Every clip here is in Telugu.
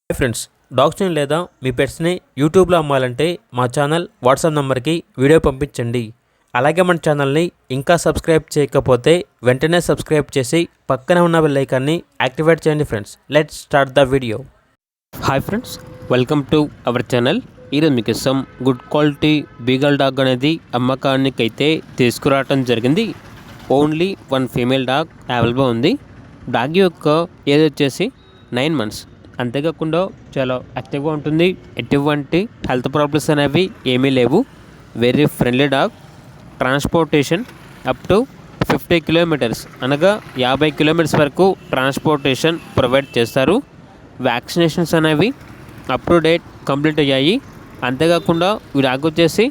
హాయ్ ఫ్రెండ్స్, డాగ్స్ని లేదా మీ పెట్స్ని యూట్యూబ్లో అమ్మాలంటే మా ఛానల్ వాట్సాప్ నెంబర్కి వీడియో పంపించండి. అలాగే మన ఛానల్ని ఇంకా సబ్స్క్రైబ్ చేయకపోతే వెంటనే సబ్స్క్రైబ్ చేసి పక్కనే ఉన్న బెల్ ఐకాన్ని యాక్టివేట్ చేయండి. Friends, let's start the video. Hi friends, welcome to our channel. ఈరోజు మీకోసం గుడ్ క్వాలిటీ బీగల్ డాగ్ అనేది అమ్మకానికి అయితే తీసుకురావటం జరిగింది. ఓన్లీ 1 ఫీమేల్ డాగ్ అవైలబుల్ ఉంది. డాగ్ యొక్క ఏజ్ వచ్చేసి 9 months. అంతేకాకుండా చాలా యాక్టివ్గా ఉంటుంది. ఎటువంటి హెల్త్ ప్రాబ్లమ్స్ అనేవి ఏమీ లేవు. Very friendly dog. Transportation up to 50 kilometers అనగా 50 kilometers వరకు ట్రాన్స్పోర్టేషన్ ప్రొవైడ్ చేస్తారు. వ్యాక్సినేషన్స్ అనేవి అప్ టు డేట్ కంప్లీట్ అయ్యాయి. అంతేకాకుండా ఈ డాగ్ వచ్చేసి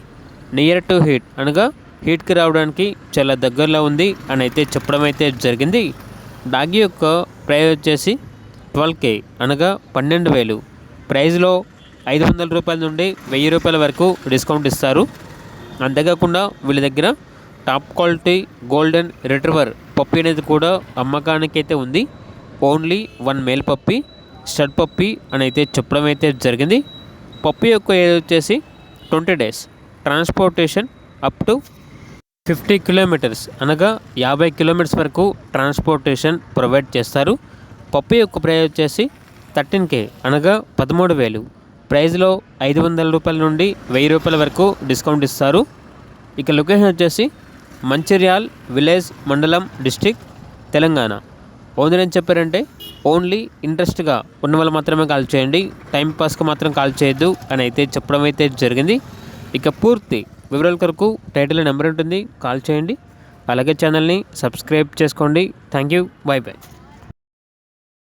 నియర్ టు హీట్ అనగా హీట్కి రావడానికి చాలా దగ్గరలో ఉంది అని అయితే చెప్పడం అయితే జరిగింది. డాగ్ యొక్క ప్రైస్ వచ్చేసి 12K అనగా 12,000. ప్రైజ్లో 500 రూపాయల నుండి 1000 రూపాయల వరకు డిస్కౌంట్ ఇస్తారు. అంతేకాకుండా వీళ్ళ దగ్గర top quality golden retriever puppy అనేది కూడా అమ్మకానికి అయితే ఉంది. Only 1 male puppy, stud puppy అని అయితే చెప్పడం అయితే జరిగింది. పప్పీ యొక్క ఏజ్ వచ్చేసి 20 days. Transportation up to 50 kilometers అనగా 50 kilometers వరకు ట్రాన్స్పోర్టేషన్ ప్రొవైడ్ చేస్తారు. పప్పీ యొక్క ప్రైస్ వచ్చేసి 13K అనగా 13,000. ప్రైజ్లో 500 రూపాయల నుండి 1000 రూపాయల వరకు డిస్కౌంట్ ఇస్తారు. ఇక లొకేషన్ వచ్చేసి మంచిర్యాల్ విలేజ్, మండలం, డిస్ట్రిక్ట్, తెలంగాణ. ఓనర్ ఏం చెప్పారంటే ఓన్లీ ఇంట్రెస్ట్గా ఉన్న వాళ్ళు మాత్రమే కాల్ చేయండి, టైంపాస్కి మాత్రం కాల్ చేయొద్దు అని అయితే చెప్పడం అయితే జరిగింది. ఇక పూర్తి వివరాల కొరకు టైటిల్ నెంబర్ ఉంటుంది, కాల్ చేయండి. అలాగే ఛానల్ని సబ్స్క్రైబ్ చేసుకోండి. Thank you, by by.